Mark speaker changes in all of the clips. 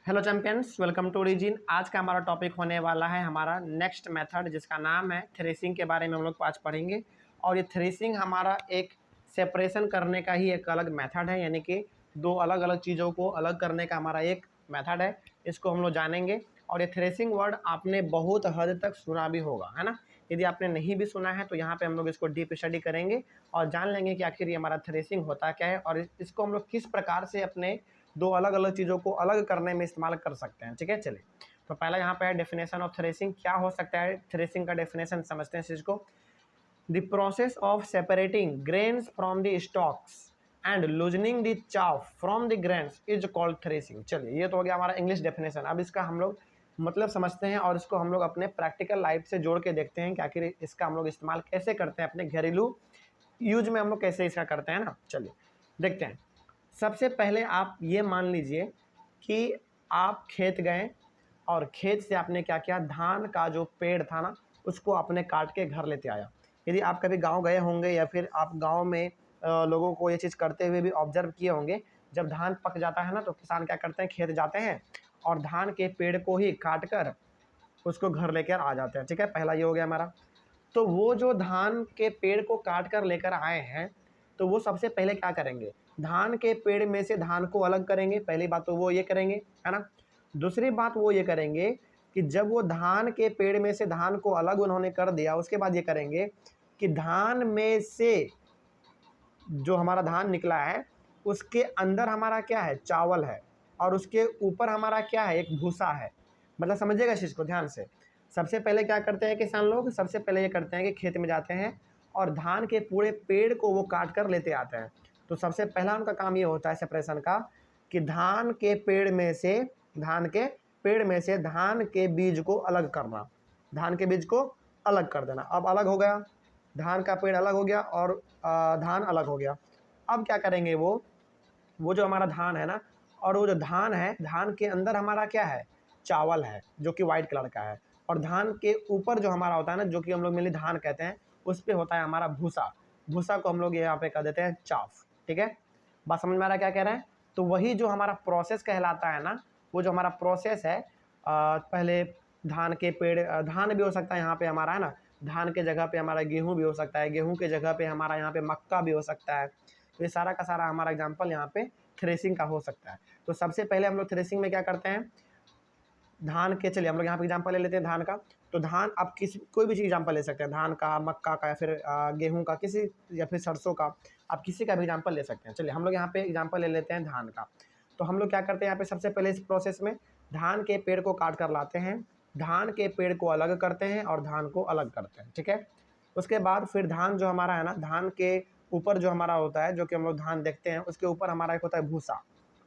Speaker 1: Hello champions, welcome to Origin. आज का हमारा टॉपिक होने वाला है हमारा नेक्स्ट मेथड, जिसका नाम है थ्रेसिंग। के बारे में हम लोग आज पढ़ेंगे। और ये थ्रेसिंग हमारा एक सेपरेशन करने का ही एक अलग मेथड है, यानी कि दो अलग अलग चीज़ों को अलग करने का हमारा एक मेथड है। इसको हम लोग जानेंगे। और ये थ्रेसिंग वर्ड आपने बहुत हद तक सुना भी होगा, है ना। यदि आपने नहीं भी सुना है तो यहाँ पे हम लोग इसको डीप स्टडी करेंगे और जान लेंगे कि आखिर ये हमारा थ्रेसिंग होता क्या है और इसको हम लोग किस प्रकार से अपने दो अलग अलग चीज़ों को अलग करने में इस्तेमाल कर सकते हैं। ठीक है, चलिए। तो पहला यहाँ पे है डेफिनेशन ऑफ थ्रेसिंग। क्या हो सकता है थ्रेसिंग का डेफिनेशन, समझते हैं इस चीज़ को। The process of separating grains from the stocks and loosening the chaff from the grains is called threshing. चलिए, ये तो हो गया हमारा इंग्लिश डेफिनेशन। अब इसका हम लोग मतलब समझते हैं और इसको हम लोग अपने प्रैक्टिकल लाइफ से जोड़ के देखते हैं कि आखिर इसका हम लोग इस्तेमाल कैसे करते हैं, अपने घरेलू यूज में हम लोग कैसे इसका करते हैं ना। चलिए देखते हैं। सबसे पहले आप ये मान लीजिए कि आप खेत गए और खेत से आपने क्या किया, धान का जो पेड़ था ना उसको आपने काट के घर लेते आया। यदि आप कभी गांव गए होंगे या फिर आप गांव में लोगों को ये चीज़ करते हुए भी ऑब्जर्व किए होंगे, जब धान पक जाता है ना तो किसान क्या करते हैं, खेत जाते हैं और धान के पेड़ को ही काट कर उसको घर लेकर आ जाते हैं। ठीक है, पहला ये हो गया हमारा। तो वो जो धान के पेड़ को काट कर लेकर आए हैं, तो वो सबसे पहले क्या करेंगे, धान के पेड़ में से धान को अलग करेंगे। पहली बात तो वो ये करेंगे, है ना। दूसरी बात वो ये करेंगे कि जब वो धान के पेड़ में से धान को अलग उन्होंने कर दिया, उसके बाद ये करेंगे कि धान में से जो हमारा धान निकला है उसके अंदर हमारा क्या है, चावल है, और उसके ऊपर हमारा क्या है, एक भूसा है। मतलब समझिएगा इस चीज़ को ध्यान से। सबसे पहले क्या करते हैं किसान लोग, सबसे पहले ये करते हैं कि खेत में जाते हैं और धान के पूरे पेड़ को वो काट कर लेते आते हैं। तो सबसे पहला उनका काम ये होता है सेपरेशन का, कि धान के पेड़ में से धान के बीज को अलग करना, धान के बीज को अलग कर देना। अब अलग हो गया, धान का पेड़ अलग हो गया और धान अलग हो गया। अब क्या करेंगे, वो जो हमारा धान है ना, और वो जो धान है, धान के अंदर हमारा क्या है, चावल है जो कि वाइट कलर का है। और धान के ऊपर जो हमारा होता है ना, जो कि हम लोग मेनली धान कहते हैं, उस पे होता है हमारा भूसा। भूसा को हम लोग यहाँ पे कह देते हैं चाफ। ठीक है, बात समझ में आ रहा है क्या कह रहे हैं। तो वही जो हमारा प्रोसेस कहलाता है ना, वो जो हमारा प्रोसेस है, पहले धान के पेड़, धान भी हो सकता है यहाँ पे हमारा, है ना। धान के जगह पे हमारा गेहूँ भी हो सकता है, गेहूँ के जगह पे हमारा यहाँ पे मक्का भी हो सकता है। तो ये सारा का सारा हमारा एग्जाम्पल यहाँ पे थ्रेसिंग का हो सकता है। तो सबसे पहले हम लोग थ्रेसिंग में क्या करते हैं, धान के, चलिए हम लोग यहाँ पे एग्जाम्पल ले लेते हैं धान का। तो धान आप कोई भी चीज़ एग्जाम्पल ले सकते हैं, धान का, मक्का का, या फिर गेहूं का, किसी, या फिर सरसों का, आप किसी का भी एग्जाम्पल ले सकते हैं। चलिए हम लोग यहाँ पे एग्जाम्पल ले लेते हैं धान का। तो हम लोग क्या करते हैं यहाँ पे, सबसे पहले इस प्रोसेस में धान के पेड़ को काट कर लाते हैं, धान के पेड़ को अलग करते हैं और धान को अलग करते हैं। ठीक है, उसके बाद फिर धान जो हमारा है ना, धान के ऊपर जो हमारा होता है, जो कि हम लोग धान देखते हैं, उसके ऊपर हमारा एक होता है भूसा।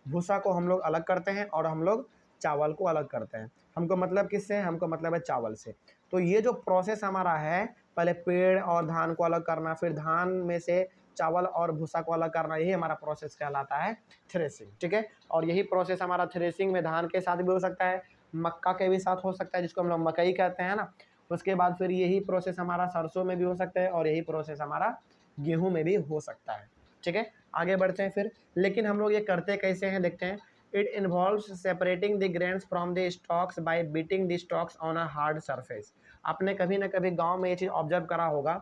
Speaker 1: भूसा को हम लोग अलग करते हैं और हम लोग चावल को अलग करते हैं। हमको मतलब किससे, हमको मतलब है चावल से। तो ये जो प्रोसेस हमारा है, पहले पेड़ और धान को अलग करना, फिर धान में से चावल और भूसा को अलग करना, यही हमारा प्रोसेस कहलाता है थ्रेसिंग। ठीक है, और यही प्रोसेस हमारा थ्रेसिंग में धान के साथ भी हो सकता है, मक्का के भी साथ हो सकता है, जिसको हम लोग मकई कहते हैं ना। उसके बाद फिर यही प्रोसेस हमारा सरसों में भी हो सकता है और यही प्रोसेस हमारा गेहूं में भी हो सकता है। ठीक है, आगे बढ़ते हैं फिर। लेकिन हम लोग ये करते कैसे हैं, देखते हैं। It involves separating the grains from the stocks bye beating the stocks on a hard surface. आपने कभी ना कभी गांव में ये चीज़ ऑब्जर्व करा होगा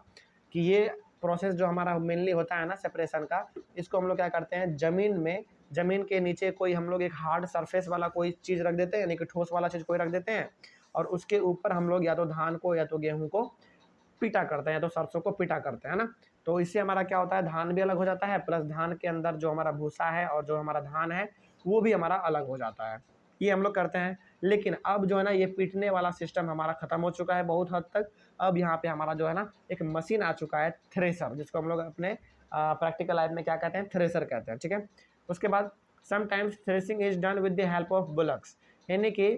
Speaker 1: कि ये प्रोसेस जो हमारा मेनली होता है ना सेपरेशन का, इसको हम लोग क्या करते हैं, ज़मीन के नीचे कोई हम लोग एक हार्ड सरफेस वाला कोई चीज़ रख देते हैं, यानी कि ठोस वाला चीज़ कोई रख देते हैं, और उसके ऊपर हम लोग या तो धान को या तो गेहूँ को पीटा करते हैं, या तो सरसों को पीटा करते हैं ना। तो इससे हमारा क्या होता है, धान भी अलग हो जाता है, प्लस धान के अंदर जो हमारा भूसा है और जो हमारा धान है वो भी हमारा अलग हो जाता है। ये हम लोग करते हैं। लेकिन अब जो है ना, ये पीटने वाला सिस्टम हमारा ख़त्म हो चुका है बहुत हद तक। अब यहाँ पे हमारा जो है ना, एक मशीन आ चुका है, थ्रेसर, जिसको हम लोग अपने प्रैक्टिकल लाइफ में क्या कहते हैं, थ्रेसर कहते हैं। ठीक है, उसके बाद sometimes threshing is done with the help of bullocks, यानी कि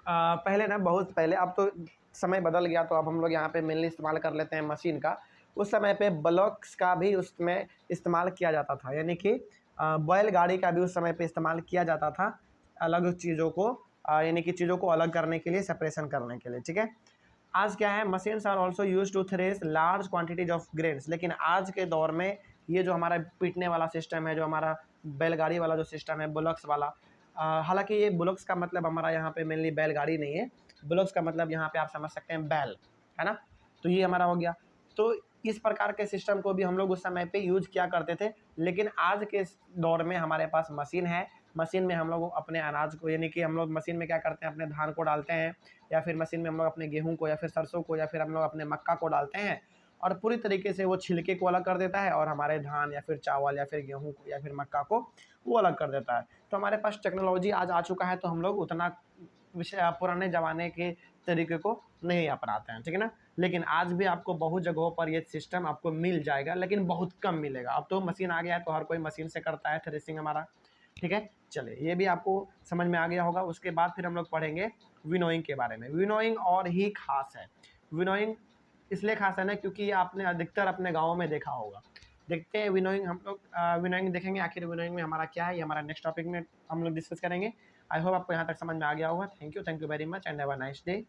Speaker 1: पहले ना, बहुत पहले, अब तो समय बदल गया, तो अब हम लोग यहाँ पे मेनली इस्तेमाल कर लेते हैं मशीन का। उस समय पे ब्लॉक्स का भी उसमें इस्तेमाल किया जाता था, यानी कि बैलगाड़ी का भी उस समय पे इस्तेमाल किया जाता था, अलग चीज़ों को यानी कि चीज़ों को अलग करने के लिए, सेपरेशन करने के लिए। ठीक है, आज क्या है, machines are also use to thresh large quantities of grains. लेकिन आज के दौर में ये जो हमारा पीटने वाला सिस्टम है, जो हमारा बैलगाड़ी वाला जो सिस्टम है, बुलक्स वाला, हालांकि ये बुलॉक्स का मतलब हमारा यहाँ पे मेनली बैलगाड़ी नहीं है, बुलॉक्स का मतलब यहाँ पे आप समझ सकते हैं बैल, है ना। तो ये हमारा हो गया। तो इस प्रकार के सिस्टम को भी हम लोग उस समय पे यूज किया करते थे, लेकिन आज के दौर में हमारे पास मशीन है। मशीन में हम लोग अपने अनाज को, यानी कि हम लोग मशीन में क्या करते हैं, अपने धान को डालते हैं, या फिर मशीन में हम लोग अपने गेहूं को या फिर सरसों को या फिर हम लोग अपने मक्का को डालते हैं, और पूरी तरीके से वो छिलके को अलग कर देता है और हमारे धान या फिर चावल या फिर गेहूं को या फिर मक्का को वो अलग कर देता है। तो हमारे पास टेक्नोलॉजी आज आ चुका है, तो हम लोग उतना विषय पुराने ज़माने के तरीके को नहीं अपनाते हैं, ठीक है ना। लेकिन आज भी आपको बहुत जगहों पर ये सिस्टम आपको मिल जाएगा, लेकिन बहुत कम मिलेगा। अब तो मशीन आ गया है तो हर कोई मशीन से करता है थ्रेसिंग हमारा, ठीक है। चलिए, ये भी आपको समझ में आ गया होगा। उसके बाद फिर हम लोग पढ़ेंगे विनोइंग के बारे में। विनोइंग और ही खास है। विनोइंग इसलिए खास है ना, क्योंकि ये आपने अधिकतर अपने गाँव में देखा होगा। देखते हैं विनोइंग, हम लोग विनोइंग देखेंगे आखिर विनोइंग में हमारा क्या है, ये हमारा नेक्स्ट टॉपिक में हम लोग डिस्कस करेंगे। आई होप आपको यहाँ तक समझ में आ गया होगा। Thank you very much and have a nice day.